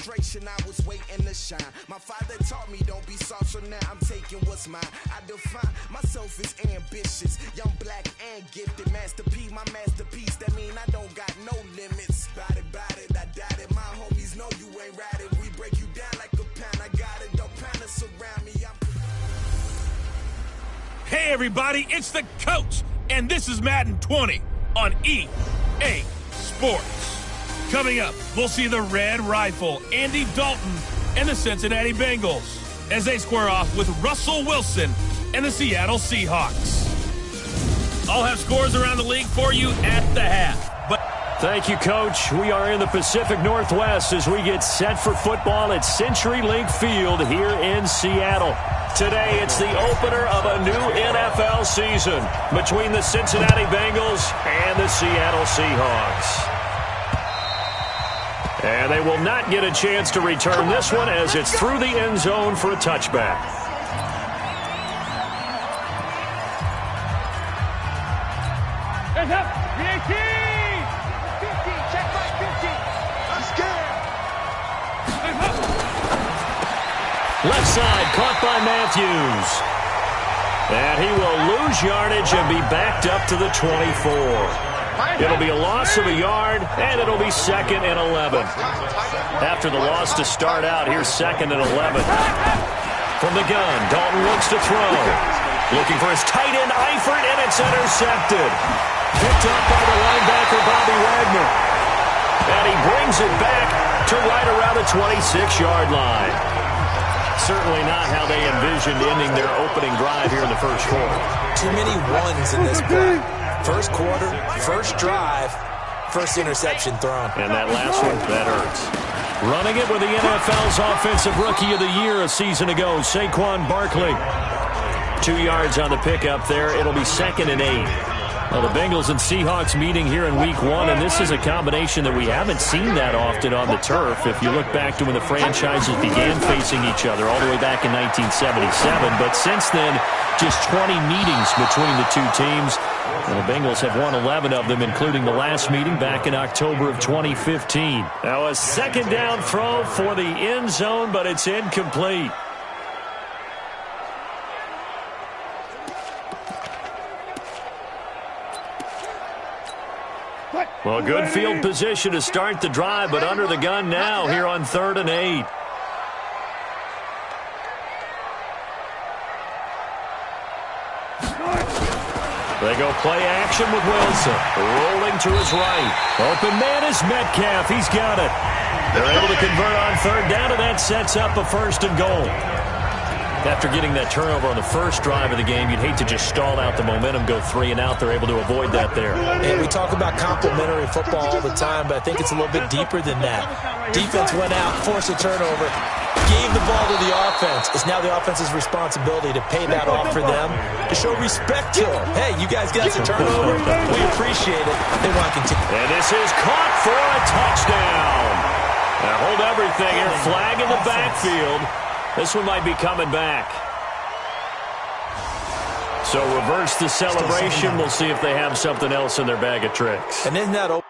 frustration, I was waiting to shine. My father taught me don't be soft, so now I'm taking what's mine. I define myself as ambitious, young, black, and gifted. Master P, my masterpiece, that mean I don't got no limits. Bout it, I doubt it. My homies know you ain't ride it. We break you down like a pound. I got it, don't panic surround me. Hey everybody, it's the coach, and this is Madden 20 on EA Sports. Coming up, we'll see the Red Rifle, Andy Dalton, and the Cincinnati Bengals as they square off with Russell Wilson and the Seattle Seahawks. I'll have scores around the league for you at the half. Thank you, Coach. We are in the Pacific Northwest as we get set for football at CenturyLink Field here in Seattle. Today, it's the opener of a new NFL season between the Cincinnati Bengals and the Seattle Seahawks. And they will not get a chance to return this one as it's through the end zone for a touchback. Hands up, VAT! 50, check by 50. I'm scared. Left side, caught by Matthews. And he will lose yardage and be backed up to the 24. It'll be a loss of a yard, and it'll be 2nd and 11. After the loss to start out, here's 2nd and 11. From the gun, Dalton looks to throw. Looking for his tight end, Eifert, and it's intercepted. Picked up by the linebacker, Bobby Wagner. And he brings it back to right around the 26-yard line. Certainly not how they envisioned ending their opening drive here in the first quarter. Too many ones in this play. First quarter, first drive, first interception thrown. And that last one, that hurts. Running it with the NFL's Offensive Rookie of the Year a season ago, Saquon Barkley. 2 yards on the pickup there. It'll be 2nd and 8. Well, the Bengals and Seahawks meeting here in Week 1, and this is a combination that we haven't seen that often on the turf. If you look back to when the franchises began facing each other all the way back in 1977. But since then, just 20 meetings between the two teams. And the Bengals have won 11 of them, including the last meeting back in October of 2015. Now a second down throw for the end zone, but it's incomplete. Well, good field position to start the drive, but under the gun now here on 3rd and 8. They go play action with Wilson. Rolling to his right. Open man is Metcalf. He's got it. They're able to convert on 3rd down, and that sets up a 1st and goal. After getting that turnover on the first drive of the game, you'd hate to just stall out the momentum, go 3 and out. They're able to avoid that there. And we talk about complementary football all the time, but I think it's a little bit deeper than that. Defense went out, forced a turnover, gave the ball to the offense. It's now the offense's responsibility to pay that off for them, to show respect to them. Hey, you guys got the turnover. We appreciate it. They want to continue. And this is caught for a touchdown. Now hold everything here. Flag in the backfield. This one might be coming back. So reverse the celebration. We'll see if they have something else in their bag of tricks. And isn't that open?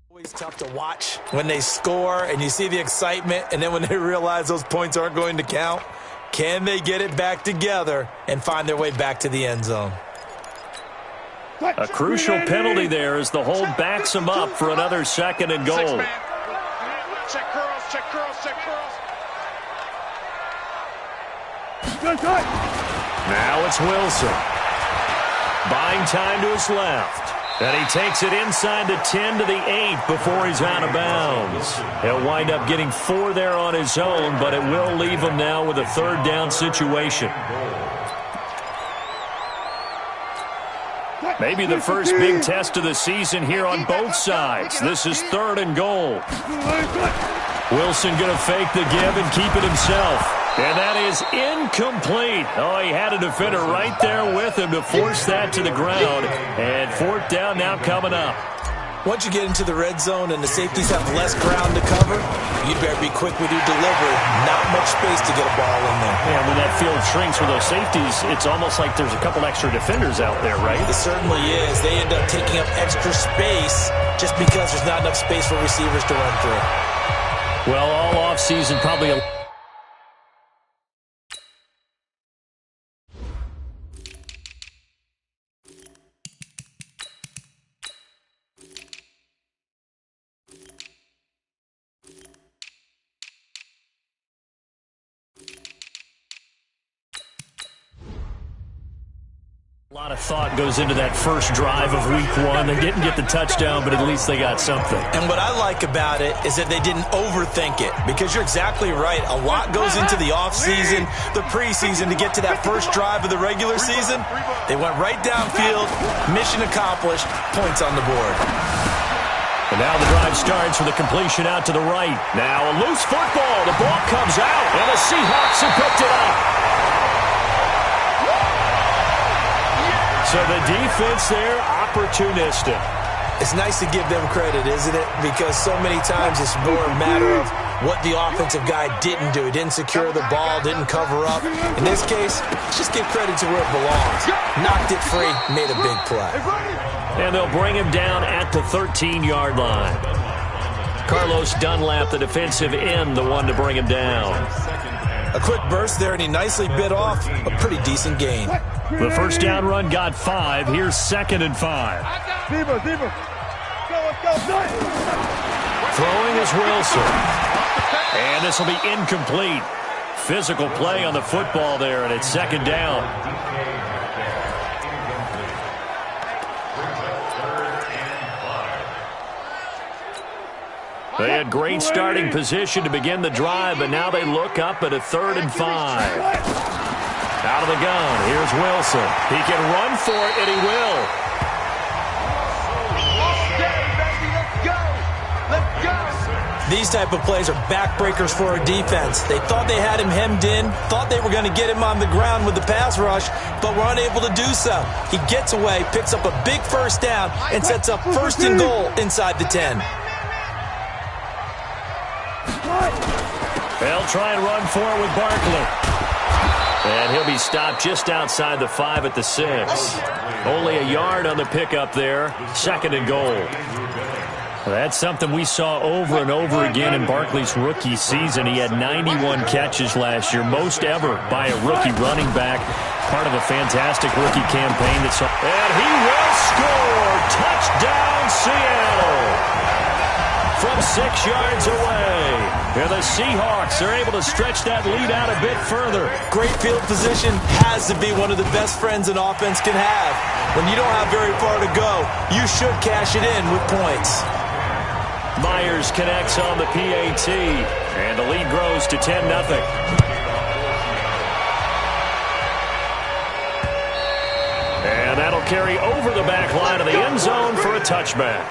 Always tough to watch when they score and you see the excitement, and then when they realize those points aren't going to count, can they get it back together and find their way back to the end zone? A crucial penalty there as the hold backs them up for another 2nd and goal. Check curls, check curls, check curls. Now it's Wilson. Buying time to his left. And he takes it inside the 10 to the 8 before he's out of bounds. He'll wind up getting 4 there on his own, but it will leave him now with a 3rd down situation. Maybe the first big test of the season here on both sides. This is 3rd and goal. Wilson going to fake the give and keep it himself. And that is incomplete. Oh, he had a defender right there with him to force that to the ground. And 4th down now coming up. Once you get into the red zone and the safeties have less ground to cover, you better be quick with your delivery. Not much space to get a ball in there. Yeah, when that field shrinks with those safeties, it's almost like there's a couple extra defenders out there, right? It certainly is. They end up taking up extra space just because there's not enough space for receivers to run through. Well, all offseason, probably a lot of thought goes into that first drive of week 1. They didn't get the touchdown, but at least they got something. And what I like about it is that they didn't overthink it, because you're exactly right. A lot goes into the offseason, the preseason, to get to that first drive of the regular season. They went right downfield, mission accomplished, points on the board. And now the drive starts with a completion out to the right. Now a loose football. The ball comes out, and the Seahawks have picked it up. So the defense there, opportunistic. It's nice to give them credit, isn't it? Because so many times it's more a matter of what the offensive guy didn't do. He didn't secure the ball, didn't cover up. In this case, just give credit to where it belongs. Knocked it free, made a big play. And they'll bring him down at the 13-yard line. Carlos Dunlap, the defensive end, the one to bring him down. A quick burst there, and he nicely bit off a pretty decent gain. The first down run got 5. Here's 2nd and 5. Throwing is Wilson. And this will be incomplete. Physical play on the football there, and it's 2nd down. They had great starting position to begin the drive, but now they look up at a 3rd and 5. Out of the gun, here's Wilson. He can run for it, and he will. These type of plays are backbreakers for a defense. They thought they had him hemmed in, thought they were going to get him on the ground with the pass rush, but were unable to do so. He gets away, picks up a big first down, and sets up 1st and goal inside the 10. They'll try and run for it with Barkley. And he'll be stopped just outside the 5 at the 6. Only a yard on the pickup there. 2nd and goal. Well, that's something we saw over and over again in Barkley's rookie season. He had 91 catches last year, most ever by a rookie running back. Part of a fantastic rookie campaign. And he will score! Touchdown, Seattle! From 6 yards away. And the Seahawks are able to stretch that lead out a bit further. Great field position has to be one of the best friends an offense can have. When you don't have very far to go, you should cash it in with points. Myers connects on the PAT, and the lead grows to 10-0. And that'll carry over the back line of the end zone for a touchback.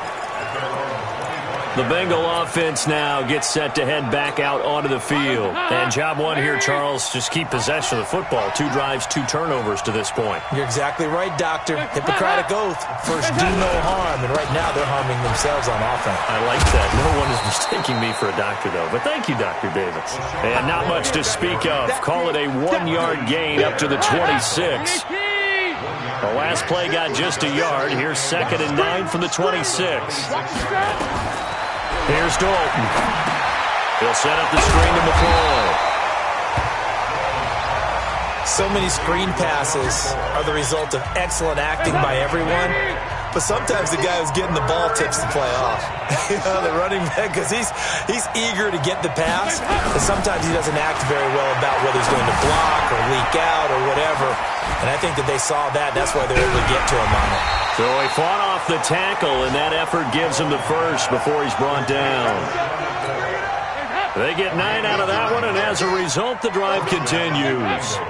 The Bengal offense now gets set to head back out onto the field. And job 1 here, Charles, just keep possession of the football. 2 drives, 2 turnovers to this point. You're exactly right, Doctor. Hippocratic oath. First, do no harm. And right now, they're harming themselves on offense. I like that. No one is mistaking me for a doctor, though. But thank you, Dr. Davis. And not much to speak of. Call it a 1-yard gain up to the 26. The last play got just a yard. Here's 2nd and 9 from the 26. Here's Dalton. He'll set up the screen to McCoy. So many screen passes are the result of excellent acting by everyone. But sometimes the guy who's getting the ball tips the play off. The running back, because he's eager to get the pass. But sometimes he doesn't act very well about whether he's going to block or leak out or whatever. And I think that they saw that. That's why they're able to get to him on it. So he fought off the tackle, and that effort gives him the first before he's brought down. They get 9 out of that one, and as a result, the drive continues.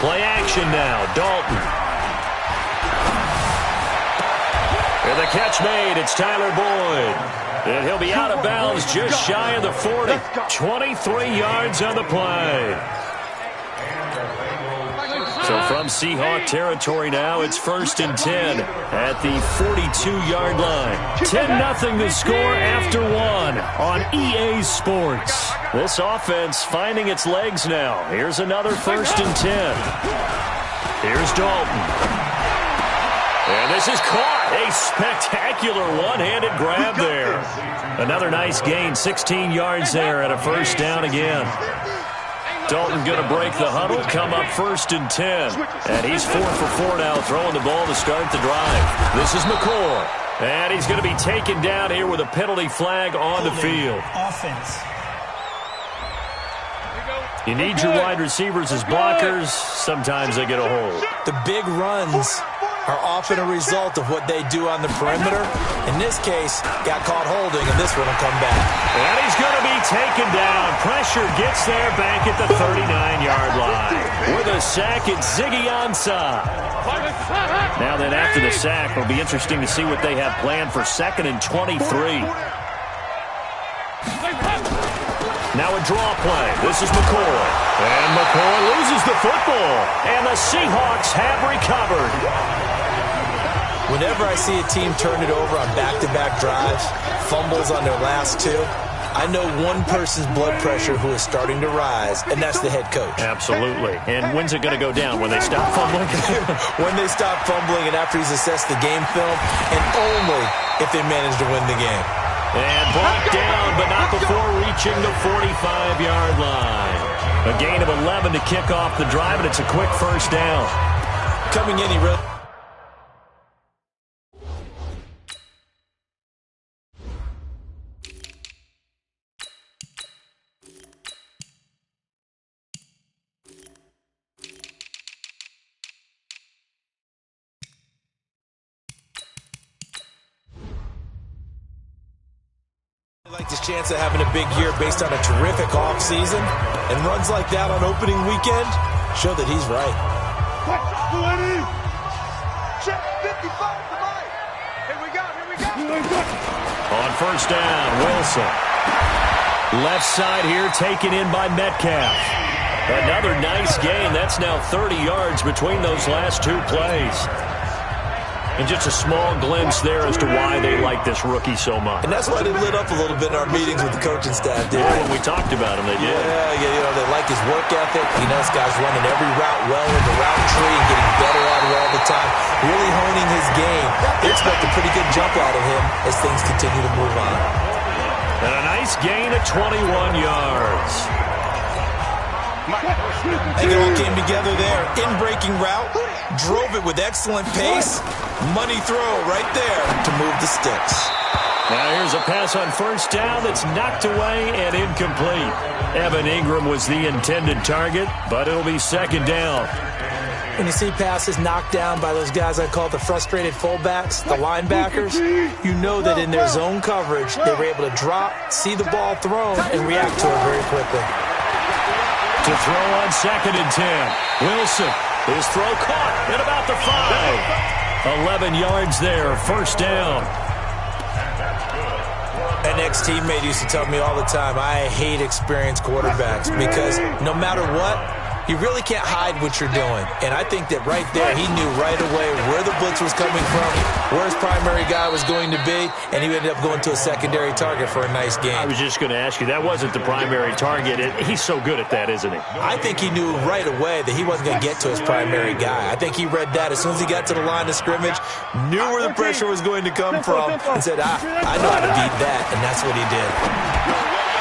Play action now. Dalton. And the catch made. It's Tyler Boyd. And he'll be out of bounds just shy of the 40. 23 yards on the play. So from Seahawk territory now, it's 1st and 10 at the 42-yard line. 10-0 the score after 1 on EA Sports. This offense finding its legs now. Here's another 1st and 10. Here's Dalton. And this is caught. A spectacular one-handed grab there. Another nice gain, 16 yards there at a 1st down again. Dalton going to break the huddle, come up 1st and 10. And he's 4 for 4 now, throwing the ball to start the drive. This is McCoy. And he's going to be taken down here with a penalty flag on the field. Offense. You need your wide receivers as blockers. Sometimes they get a hold. The big runs are often a result of what they do on the perimeter. In this case, got caught holding, and this one will come back. And he's going to be taken down. Pressure gets there back at the 39-yard line. With a sack, it's Ziggy Ansah. Now then, after the sack, it'll be interesting to see what they have planned for 2nd and 23. Now a draw play. This is McCoy. And McCoy loses the football. And the Seahawks have recovered. Whenever I see a team turn it over on back-to-back drives, fumbles on their last 2, I know one person's blood pressure who is starting to rise, and that's the head coach. Absolutely. And when's it going to go down? When they stop fumbling? When they stop fumbling and after he's assessed the game film, and only if they manage to win the game. And brought down, but not before reaching the 45-yard line. A gain of 11 to kick off the drive, and it's a quick 1st down. Coming in, he really... like his chance of having a big year based on a terrific offseason, and runs like that on opening weekend show that he's right. Check 55 tonight. Here we go. On 1st down, Wilson. Left side here taken in by Metcalf. Another nice gain. That's now 30 yards between those last 2 plays. And just a small glimpse there as to why they like this rookie so much. And that's why they lit up a little bit in our meetings with the coaching staff, did when we talked about him, they did. Yeah, they like his work ethic. This guy's running every route well in the route tree and getting better at it all the time. Really honing his game. They expect a pretty good jump out of him as things continue to move on. And a nice gain of 21 yards. I think it all came together there. In-breaking route, drove it with excellent pace. Money throw right there to move the sticks. Now here's a pass on 1st down that's knocked away and incomplete. Evan Ingram was the intended target, but it'll be 2nd down. When you see passes knocked down by those guys I call the frustrated fullbacks, the linebackers, you know that in their zone coverage, they were able to drop, see the ball thrown, and react to it very quickly. To throw on 2nd and 10. Wilson, his throw caught at about the 5. 11 yards there, 1st down. An ex-teammate used to tell me all the time, I hate experienced quarterbacks because no matter what, you really can't hide what you're doing. And I think that right there, he knew right away where the blitz was coming from, where his primary guy was going to be, and he ended up going to a secondary target for a nice game. I was just going to ask you, that wasn't the primary target. He's so good at that, isn't he? I think he knew right away that he wasn't going to get to his primary guy. I think he read that as soon as he got to the line of scrimmage, knew where the pressure was going to come from, and said, I know how to beat that, and that's what he did.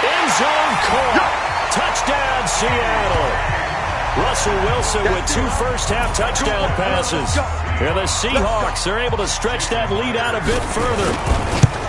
End zone caught. Touchdown, Seattle. Russell Wilson with 2 first-half touchdown passes. And the Seahawks are able to stretch that lead out a bit further.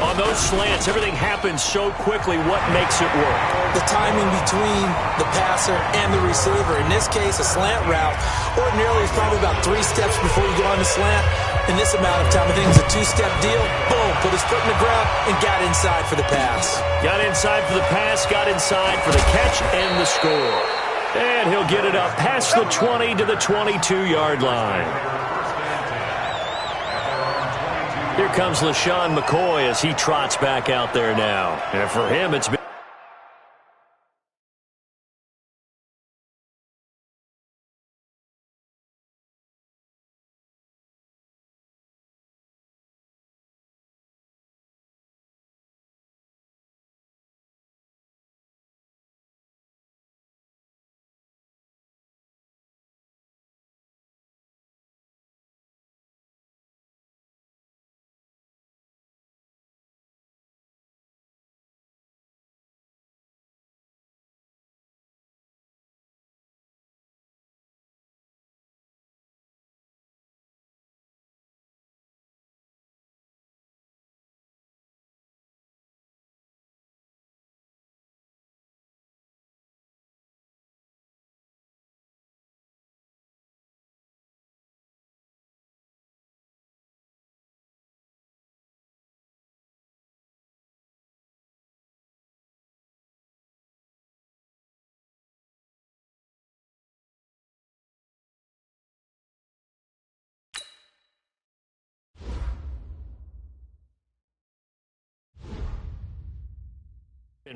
On those slants, everything happens so quickly. What makes it work? The timing between the passer and the receiver. In this case, a slant route ordinarily is probably about 3 steps before you go on the slant. In this amount of time, I think it's a 2-step deal. Boom, put his foot in the ground and got inside for the pass. Got inside for the pass, got inside for the catch and the score. And he'll get it up past the 20 to the 22-yard line. Here comes LaShawn McCoy as he trots back out there now. And for him, it's been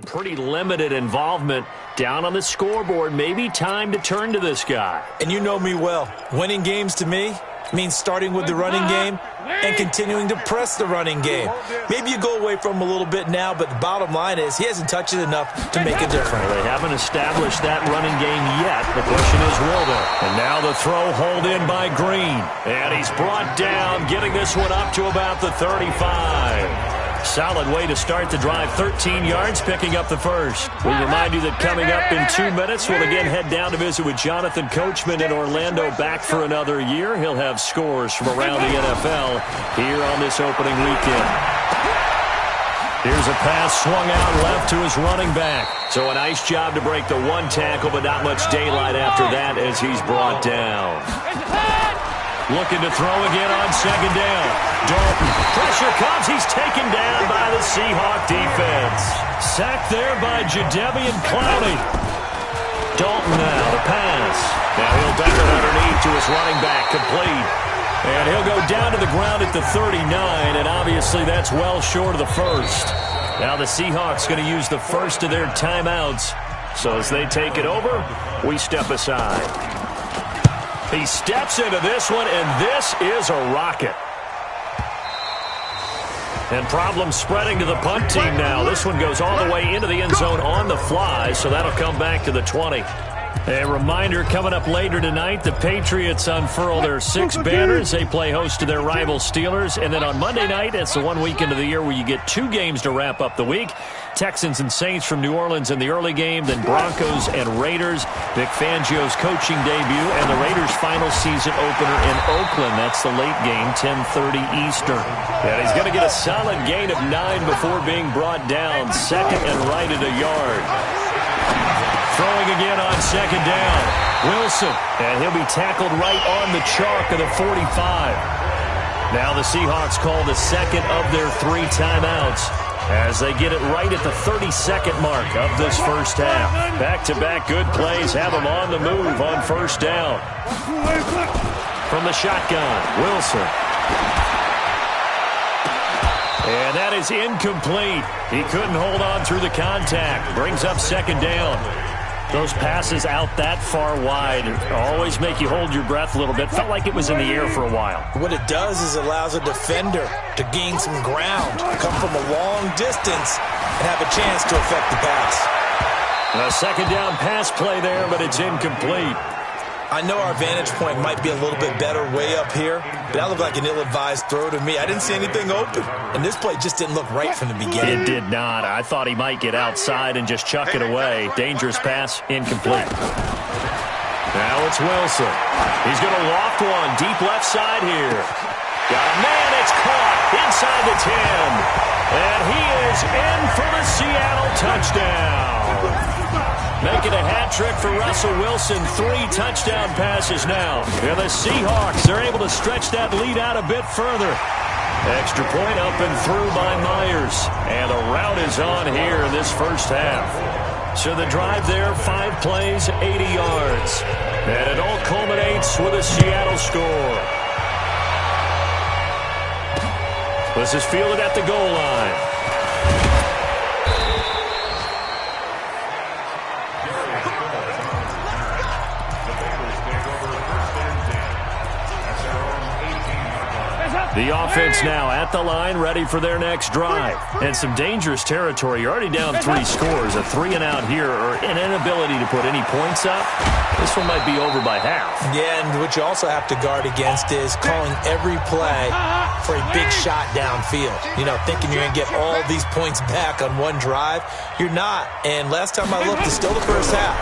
pretty limited involvement down on the scoreboard. Maybe time to turn to this guy. And you know me well. Winning games to me means starting with the running game and continuing to press the running game. Maybe you go away from him a little bit now, but the bottom line is he hasn't touched it enough to make a difference. Well, they haven't established that running game yet. The question is, will they? And now the throw hauled in by Green. And he's brought down, getting this one up to about the 35. Solid way to start the drive. 13 yards, picking up the first. We remind you that coming up in 2 minutes, we'll again head down to visit with Jonathan Coachman in Orlando, back for another year. He'll have scores from around the NFL here on this opening weekend. Here's a pass swung out left to his running back. So a nice job to break the one tackle, but not much daylight after that as he's brought down. Looking to throw again on second down. Dalton, pressure comes. He's taken down by the Seahawk defense. Sacked there by Jadeveon Clowney. Dalton now, the pass. Now he'll duck it underneath to his running back, complete. And he'll go down to the ground at the 39, and obviously that's well short of the first. Now the Seahawks going to use the first of their timeouts. So as they take it over, we step aside. He steps into this one, and this is a rocket. And problems spreading to the punt team now. This one goes all the way into the end zone on the fly, so that'll come back to the 20. A reminder, coming up later tonight, the Patriots unfurl their 6 banners. They play host to their rival Steelers. And then on Monday night, it's the one weekend of the year where you get 2 games to wrap up the week. Texans and Saints from New Orleans in the early game, then Broncos and Raiders. Vic Fangio's coaching debut, and the Raiders' final season opener in Oakland. That's the late game, 10:30 Eastern. And he's going to get a solid gain of 9 before being brought down. Second and right at a yard. Throwing again on second down. Wilson, and he'll be tackled right on the chalk of the 45. Now the Seahawks call the second of their 3 timeouts as they get it right at the 32nd mark of this first half. Back-to-back good plays have them on the move on first down. From the shotgun, Wilson. And that is incomplete. He couldn't hold on through the contact. Brings up second down. Those passes out that far wide always make you hold your breath a little bit. Felt like it was in the air for a while. What it does is it allows a defender to gain some ground, come from a long distance, and have a chance to affect the pass. A second down pass play there, but it's incomplete. I know our vantage point might be a little bit better way up here, but that looked like an ill-advised throw to me. I didn't see anything open, and this play just didn't look right from the beginning. It did not. I thought he might get outside and just chuck it away. Dangerous pass, incomplete. Now it's Wilson. He's going to loft one deep left side here. Got a man, it's caught inside the 10. And he is in for the Seattle touchdown. Making a hat trick for Russell Wilson. 3 touchdown passes now. And the Seahawks are able to stretch that lead out a bit further. Extra point up and through by Myers. And the route is on here in this first half. So the drive there, 5 plays, 80 yards. And it all culminates with a Seattle score. This is fielded at the goal line. The offense now at the line, ready for their next drive. And some dangerous territory. You're already down 3 scores. A 3-and-out here or an inability to put any points up. This one might be over by half. Yeah, and what you also have to guard against is calling every play for a big shot downfield. You know, thinking you're going to get all these points back on one drive. You're not. And last time I looked, it's still the first half.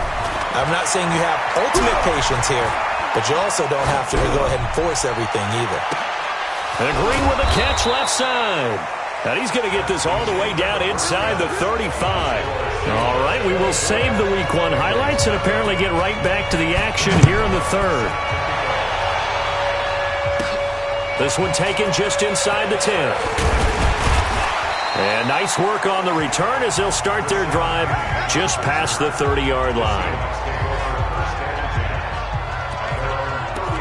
I'm not saying you have ultimate patience here, but you also don't have to go ahead and force everything either. And agreeing with the catch left side. And he's going to get this all the way down inside the 35. All right, we will save the Week 1 highlights and apparently get right back to the action here in the third. This one taken just inside the 10. And nice work on the return as they'll start their drive just past the 30-yard line.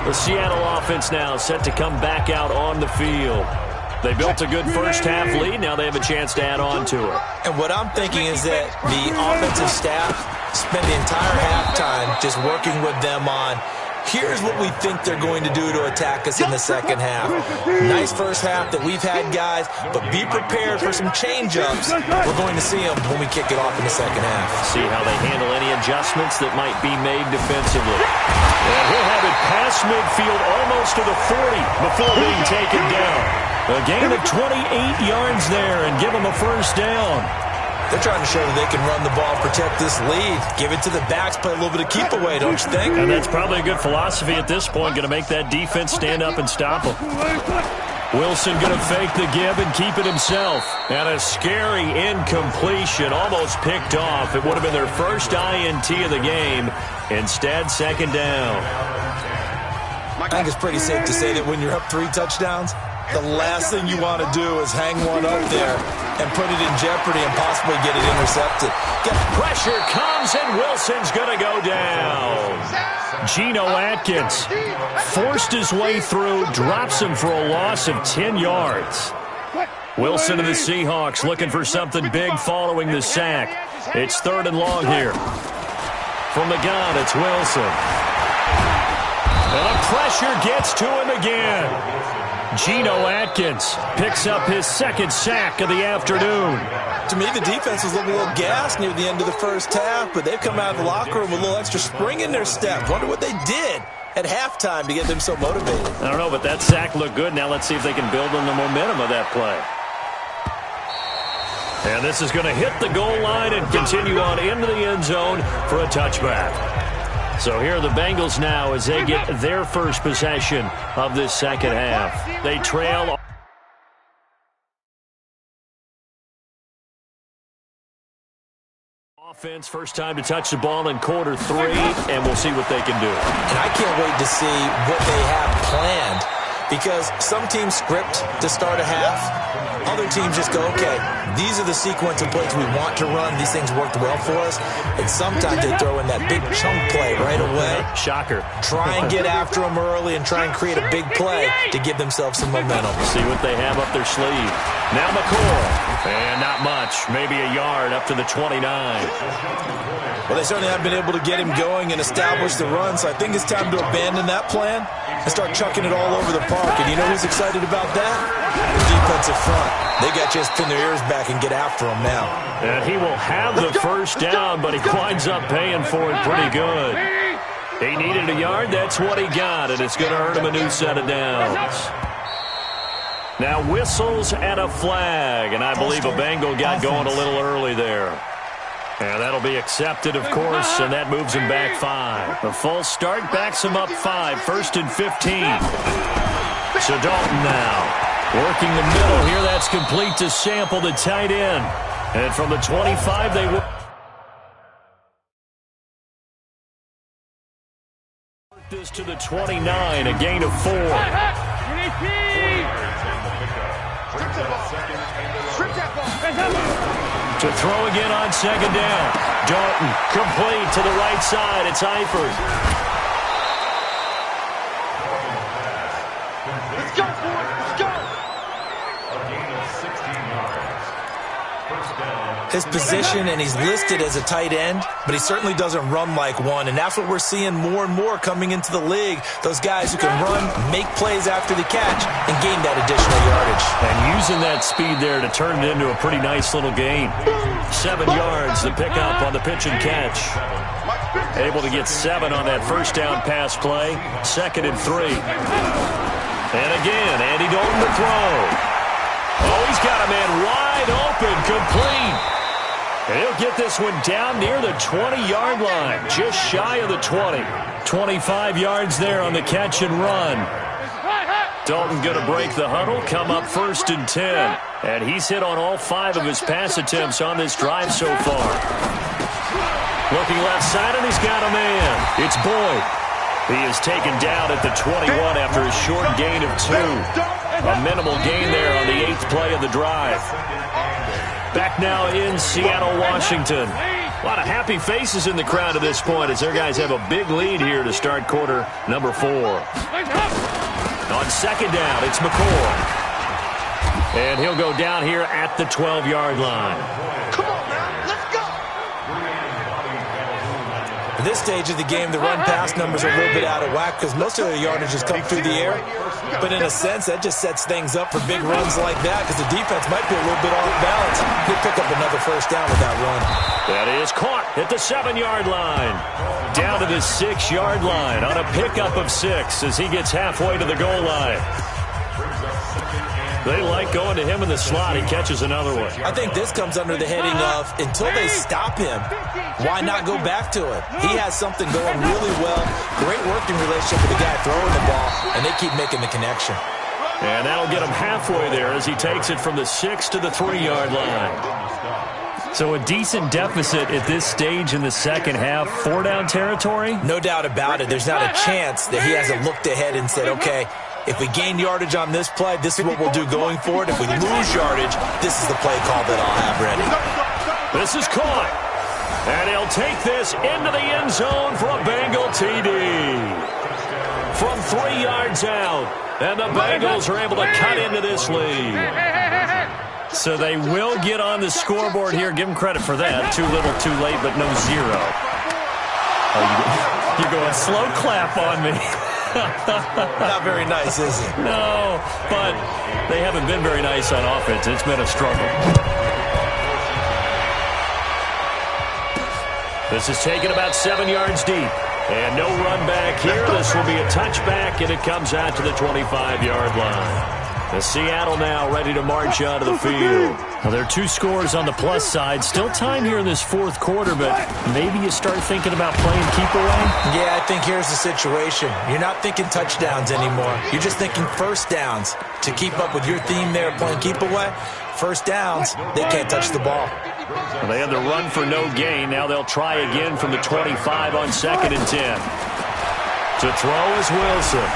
The Seattle offense now set to come back out on the field. They built a good first-half lead. Now they have a chance to add on to it. And what I'm thinking is that the offensive staff spent the entire halftime just working with them on, here's what we think they're going to do to attack us in the second half. Nice first half that we've had, guys, but be prepared for some change-ups. We're going to see them when we kick it off in the second half. See how they handle any adjustments that might be made defensively. And he'll have it past midfield almost to the 40 before being taken down. A gain of 28 yards there and give them a first down. They're trying to show that they can run the ball, protect this lead, give it to the backs, play a little bit of keep away, don't you think? And that's probably a good philosophy at this point, going to make that defense stand up and stop them. Wilson going to fake the give and keep it himself. And a scary incompletion, almost picked off. It would have been their first INT of the game. Instead, second down. I think it's pretty safe to say that when you're up 3 touchdowns, the last thing you want to do is hang one up there and put it in jeopardy and possibly get it intercepted. Pressure comes, and Wilson's going to go down. Geno Atkins forced his way through, drops him for a loss of 10 yards. Wilson and the Seahawks looking for something big following the sack. It's 3rd and long here. From the gun, it's Wilson. And the pressure gets to him again. Geno Atkins picks up his second sack of the afternoon. To me, the defense was looking a little gassed near the end of the first half, but they've come out of the locker room with a little extra spring in their step. Wonder what they did at halftime to get them so motivated. I don't know, but that sack looked good. Now let's see if they can build on the momentum of that play. And this is going to hit the goal line and continue on into the end zone for a touchback. So here are the Bengals now as they get their first possession of this second half. They trail. Offense, first time to touch the ball in quarter 3, and we'll see what they can do. And I can't wait to see what they have planned, because some teams script to start a half. Other teams just go, okay, these are the sequence of plays we want to run. These things worked well for us. And sometimes they throw in that big chunk play right away. Shocker. Try and get after them early and try and create a big play to give themselves some momentum. See what they have up their sleeve. Now McCoy. And not much. Maybe a yard up to the 29. Well, they certainly haven't been able to get him going and establish the run, so I think it's time to abandon that plan and start chucking it all over the park. And you know who's excited about that? The defensive front. They got just pin their ears back and get after him now. And he will have the first down, but he winds up paying for it pretty good. He needed a yard. That's what he got, and it's going to earn him a new set of downs. Now whistles and a flag, and I believe a Bengal got going a little early there. And that'll be accepted, of course, and that moves him back 5. The false start backs him up 5, 1st and 15. So Dalton now working the middle here. That's complete to Sample, the tight end. And from the 25, they work this to the 29, a gain of 4. To throw again on second down. Dalton complete to the right side. It's Eifert. Let's go, boys. Let's go. His position, and he's listed as a tight end, but he certainly doesn't run like one, and that's what we're seeing more and more coming into the league. Those guys who can run, make plays after the catch, and gain that additional yardage. And using that speed there to turn it into a pretty nice little gain. 7 yards, the pickup on the pitch and catch. Able to get 7 on that first down pass play. 2nd and 3. And again, Andy Dalton to throw. Oh, he's got a man wide open, complete. And he'll get this one down near the 20-yard line, just shy of the 20. 25 yards there on the catch and run. Dalton going to break the huddle, come up 1st and 10. And he's hit on all 5 of his pass attempts on this drive so far. Looking left side, and he's got a man. It's Boyd. He is taken down at the 21 after a short gain of 2. A minimal gain there on the 8th play of the drive. Back now in Seattle, Washington. A lot of happy faces in the crowd at this point as their guys have a big lead here to start quarter number 4. On 2nd down, it's McCoy. And he'll go down here at the 12-yard line. Come on, man. Let's go. At this stage of the game, the run-pass numbers are a little bit out of whack because most of the yardage has come through the air. But in a sense, that just sets things up for big runs like that because the defense might be a little bit off balance. He'll pick up another first down with that run. That is caught at the 7-yard line. Down to the 6-yard line on a pickup of 6 as he gets halfway to the goal line. They like going to him in the slot. He catches another one. I think this comes under the heading of until they stop him, why not go back to it? He has something going really well. Great working relationship with the guy throwing the ball, and they keep making the connection. And that'll get him halfway there as he takes it from the 6 to the 3-yard line. So a decent deficit at this stage in the second half. 4-down territory? No doubt about it. There's not a chance that he hasn't looked ahead and said, okay, if we gain yardage on this play, this is what we'll do going forward. If we lose yardage, this is the play call that I'll have ready. This is caught. And he'll take this into the end zone for a Bengal TD. From 3 yards out. And the Bengals are able to cut into this lead. So they will get on the scoreboard here. Give them credit for that. Too little, too late, but no 0. Oh, you're going slow clap on me. Not very nice, is it? No, but they haven't been very nice on offense. It's been a struggle. This is taken about 7 yards deep. And no run back here. This will be a touchback, and it comes out to the 25-yard line. The Seattle now ready to march out of the field. Now, there are 2 scores on the plus side. Still time here in this 4th quarter, but maybe you start thinking about playing keep away? Yeah, I think here's the situation. You're not thinking touchdowns anymore. You're just thinking first downs. To keep up with your theme there, playing keep away, first downs, they can't touch the ball. Well, they had the run for no gain. Now they'll try again from the 25 on 2nd and 10. To throw is Wilson.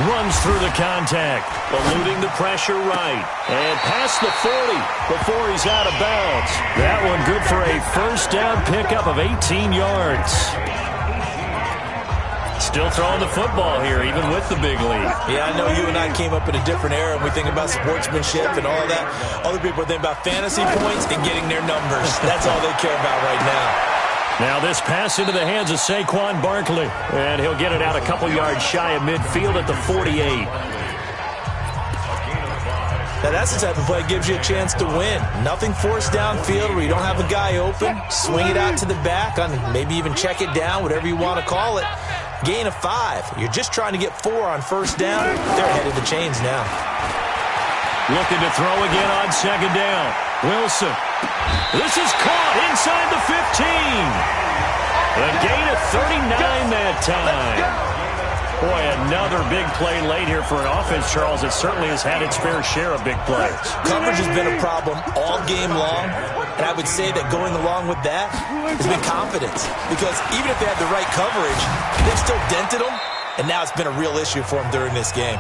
Runs through the contact, eluding the pressure right. And past the 40 before he's out of bounds. That one good for a first down pickup of 18 yards. Still throwing the football here, even with the big lead. Yeah, I know you and I came up in a different era, and we think about sportsmanship and all that. Other people think about fantasy points and getting their numbers. That's all they care about right now. Now this pass into the hands of Saquon Barkley. And he'll get it out a couple yards shy of midfield at the 48. Now that's the type of play that gives you a chance to win. Nothing forced downfield where you don't have a guy open. Swing it out to the back, maybe even check it down, whatever you want to call it. Gain of 5. You're just trying to get 4 on first down. They're ahead of the chains now. Looking to throw again on 2nd down. Wilson. This is caught inside the 15. A gain of 39 that time. Boy, another big play late here for an offense, Charles. It certainly has had its fair share of big plays. Coverage has been a problem all game long, and I would say that going along with that has been confidence. Because even if they had the right coverage, they've still dented them, and now it's been a real issue for them during this game.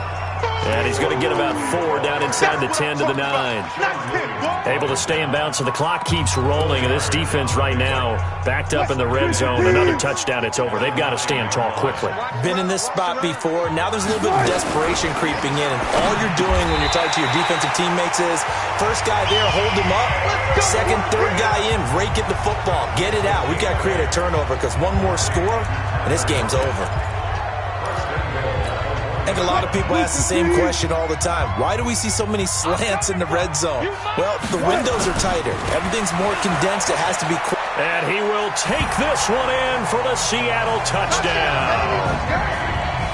And he's going to get about 4 down inside the 10 to the 9. Able to stay in bounds, so the clock keeps rolling. And this defense right now backed up in the red zone. Another touchdown, it's over. They've got to stand tall quickly. Been in this spot before. Now there's a little bit of desperation creeping in. And all you're doing when you're talking to your defensive teammates is, first guy there, hold him up. Second, third guy in, rake it the football. Get it out. We've got to create a turnover because one more score, and this game's over. I think a lot of people ask the same question all the time. Why do we see so many slants in the red zone? Well, the windows are tighter. Everything's more condensed. It has to be quick. And he will take this one in for the Seattle touchdown.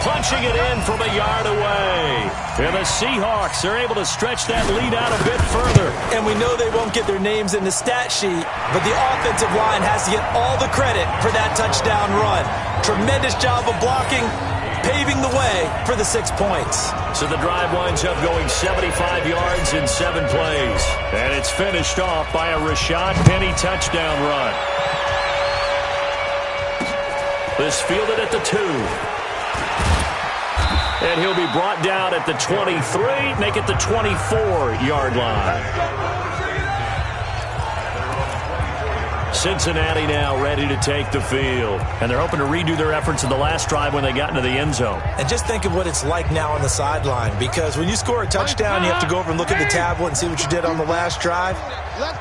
Punching it in from a yard away. And the Seahawks are able to stretch that lead out a bit further. And we know they won't get their names in the stat sheet, but the offensive line has to get all the credit for that touchdown run. Tremendous job of blocking, paving the way for the 6 points. So the drive winds up going 75 yards in 7 plays. And it's finished off by a Rashad Penny touchdown run. This fielded at the 2. And he'll be brought down at the 23, make it the 24-yard line. Cincinnati now ready to take the field. And they're hoping to redo their efforts in the last drive when they got into the end zone. And just think of what it's like now on the sideline. Because when you score a touchdown, you have to go over and look at the tablet and see what you did on the last drive.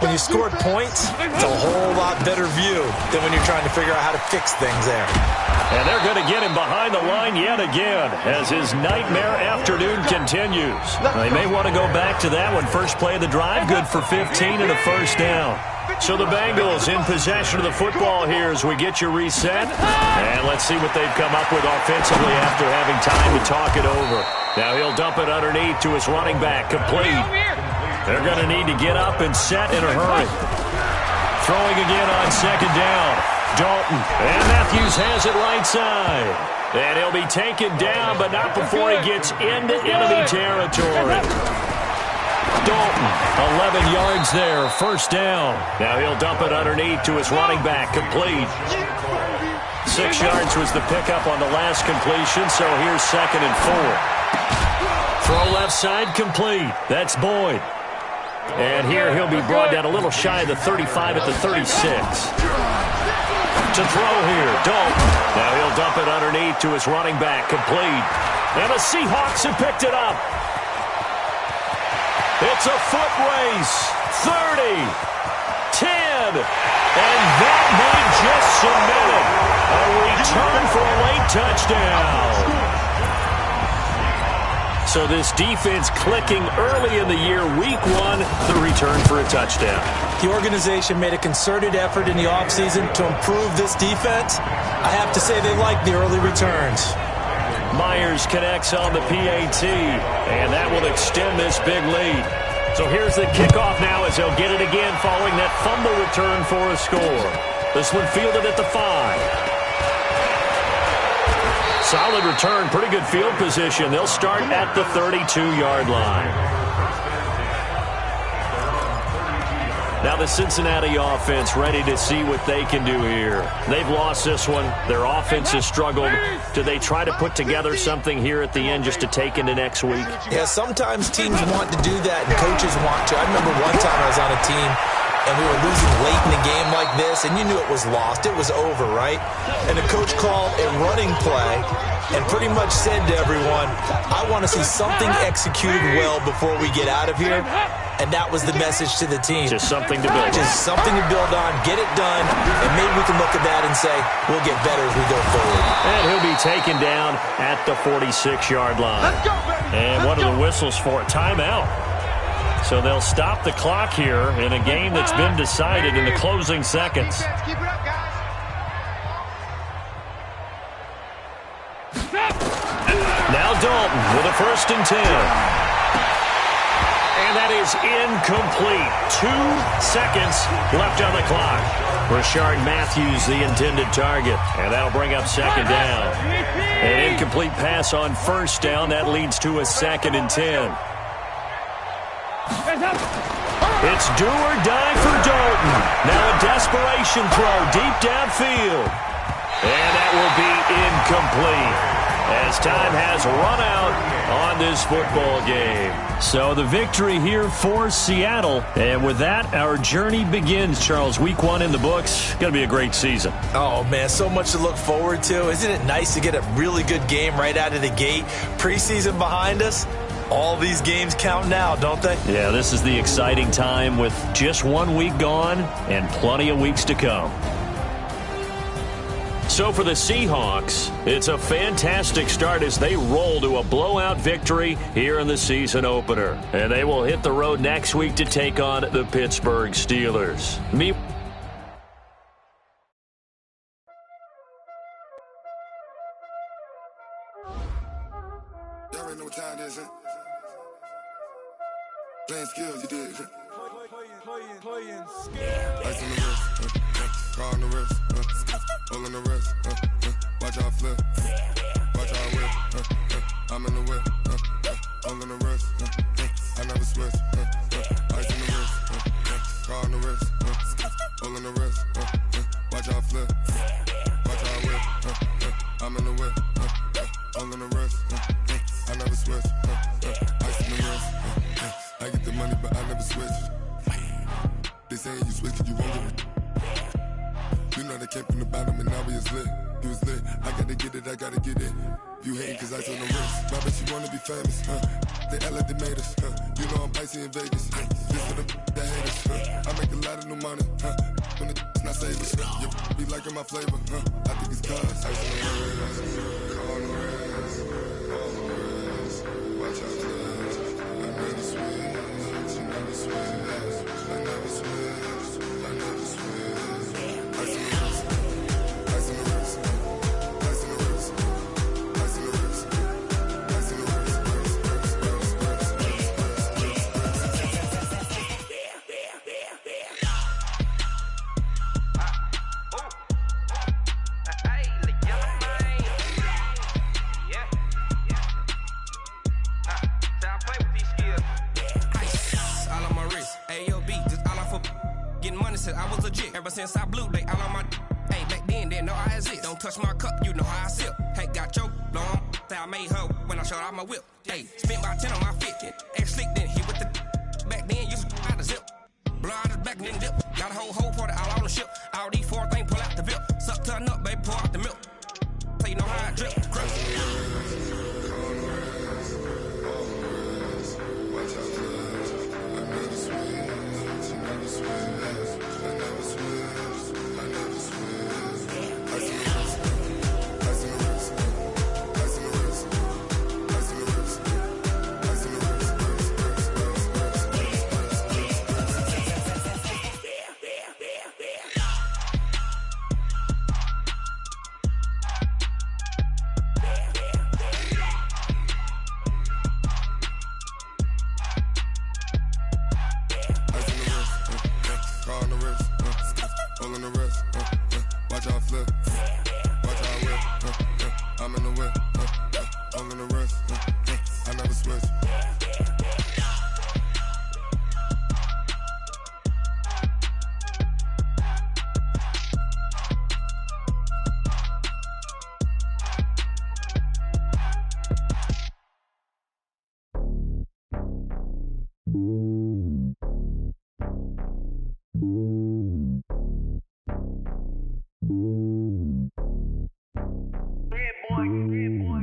When you scored points, it's a whole lot better view than when you're trying to figure out how to fix things there. And they're going to get him behind the line yet again as his nightmare afternoon continues. They may want to go back to that one. First play of the drive, good for 15 and a first down. So the Bengals in possession of the football here as we get you reset. And let's see what they've come up with offensively after having time to talk it over. Now he'll dump it underneath to his running back, complete. They're going to need to get up and set in a hurry. Throwing again on second down. Dalton, and Matthews has it right side. And he'll be taken down, but not before he gets into enemy territory. Dalton, 11 yards there, first down. Now he'll dump it underneath to his running back, complete. 6 yards was the pickup on the last completion, so here's second and 4. Throw left side, complete. That's Boyd. And here he'll be brought down a little shy of the 35 at the 36. To throw here, Dalton. Now he'll dump it underneath to his running back, complete. And the Seahawks have picked it up. It's a foot race. 30, 10, and that may just cement it. A return for a late touchdown. So this defense clicking early in the year, week 1, the return for a touchdown. The organization made a concerted effort in the offseason to improve this defense. I have to say they like the early returns. Myers connects on the PAT, and that will extend this big lead. So here's the kickoff now as he'll get it again following that fumble return for a score. This one fielded at the 5. Solid return, pretty good field position. They'll start at the 32-yard line. Now the Cincinnati offense ready to see what they can do here. They've lost this one. Their offense has struggled. Do they try to put together something here at the end just to take into next week? Yeah, sometimes teams want to do that and coaches want to. I remember one time I was on a team and we were losing late in a game like this, and you knew it was lost. It was over, right? And the coach called a running play and pretty much said to everyone, I want to see something executed well before we get out of here. And that was the message to the team. Just something to build on. Just something to build on, get it done, and maybe we can look at that and say, we'll get better as we go forward. And he'll be taken down at the 46-yard line. And what are the whistles for? Timeout. So they'll stop the clock here in a game that's been decided in the closing seconds. Now Dalton with a 1st and 10. And that is incomplete. 2 seconds left on the clock. Rashard Matthews, the intended target. And that'll bring up second down. An incomplete pass on first down. That leads to a 2nd and 10. It's do or die for Dalton. Now a desperation throw deep downfield. And that will be incomplete. as time has run out on this football game. So the victory here for Seattle. And with that, our journey begins, Charles. Week 1 in the books. Going to be a great season. Oh, man, so much to look forward to. Isn't it nice to get a really good game right out of the gate? Preseason behind us. All these games count now, don't they? Yeah, this is the exciting time with just 1 week gone and plenty of weeks to come. So for the Seahawks, it's a fantastic start as they roll to a blowout victory here in the season opener. And they will hit the road next week to take on the Pittsburgh Steelers. Y'all already know what time it is, huh? Playing skills, you did. Playing skills. Ice on the wrist, car on the wrist, hole in the wrist, watch out flip, watch out whip, I'm in the whip, hole in the wrist, I never switch, ice on the wrist, car on the wrist, hole in the wrist, watch out flip, watch out whip, I'm in the whip, hole in the wrist, I never switch, ice on the wrist, I get the money but I never switch. They saying you switch and you won't get it. You know they came from the bottom and now we is lit. You was lit, I gotta get it, I gotta get it. You hating cause I told the wrist. My bitch, you wanna be famous, They act like they made us, You know I'm icy in Vegas, This for the that hate us, I make a lot of new money, When it's not savers, You be liking my flavor, I think it's cause ice on the wrist, car on the wrist, all on the wrist. Watch out, cuz I never switch, you never switch. I never switch, I never switch. Ice on the wrist, ice on the wrist, ice on the wrist, ice on the wrist, ice on the wrist, I was legit. Ever since I blew, they all on my hey, back then, didn't know I exist. Don't touch my cup, you know how I sip. Hey, got choked, long. Say I made her when I showed out my whip. Hey, spent about 10 on my 50. Ex slick, then hit with the back then, used to out the zip. Blow out the back, then dip. Got a whole party all on the ship. All these 4 things pull out the VIP. Suck to a nut, baby, pour out the milk. So you know how I drip. Crush.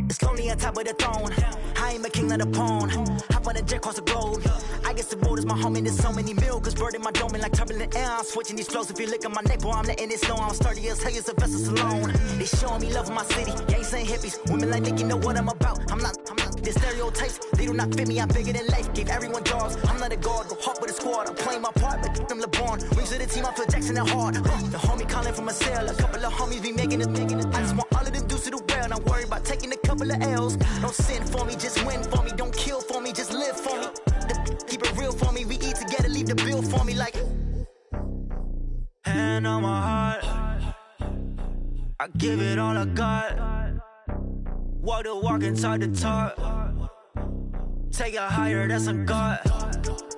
It's lonely on top of the throne. I ain't a king of the pawn. Hop on a jet across the globe. I guess the road is my home and there's so many mil. Cause bird in my dome and like turbulent air. I'm switching these flows. If you look at my neck, boy, I'm letting it slow. I'm sturdy as hell as a vessel alone. They showing me love in my city. Gangs ain't hippies. Women like Nick, you know what I'm about. I'm not. The stereotypes, they do not fit me. I'm bigger than life. Gave everyone jobs. I'm not a guard. Go hard with a squad. I'm playing my part, but I'm LeBron. Wings of the team, I feel Jackson and hard. The homie calling from a cell. A couple of homies be making it. I just want all of them dudes to do well. Not worry about taking a couple of L's. Don't sin for me, just win for me. Don't kill for me, just live for me. Keep it real for me. We eat together, leave the bill for me like. Hand on my heart, I give it all I got. Walk the walk and talk the talk. Take it higher, that's a God.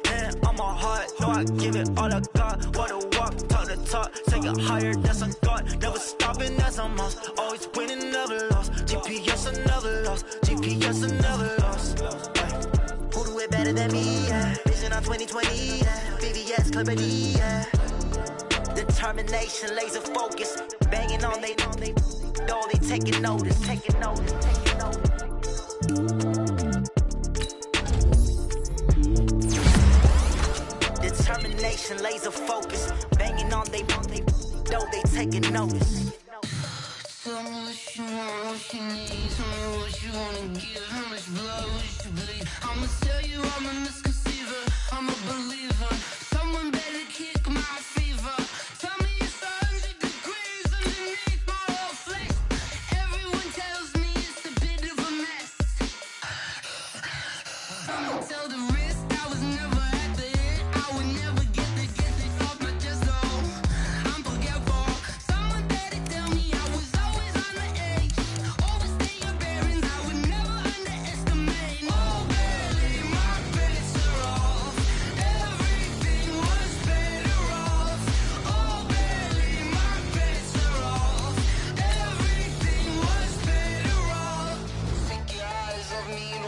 Hand on my heart, know I give it all I got. Walk the walk, talk all the talk, take it higher, that's a god. Never stopping, that's a must. Always winning, never lost. GPS, another loss. GPS, another loss. Who do it better than me? Yeah. Vision on 2020. Yeah. VVS, Clarity. Yeah. Determination, laser focus. Banging on they taking notice. Taking notice. Taking notice. Determination, laser focus. Banging on they taking notice. Tell me what you want, what you need. Tell me what you wanna give. How much blood would you bleed? I'ma tell you I'm a misconceiver. I'm a believer. Someone better kick my fever. Tell me it's 100 degrees underneath my whole flesh. Everyone tells me it's a bit of a mess. I'ma tell the risk I was never at the end. I would never get it off my chest. Oh, I'm forgetful. Someone better tell me I was always on the edge. Overstay your bearings, I would never underestimate. Oh, barely, my bets are off. Everything was better off. Oh, barely, my bets are off. Everything was better off. Take your eyes off me.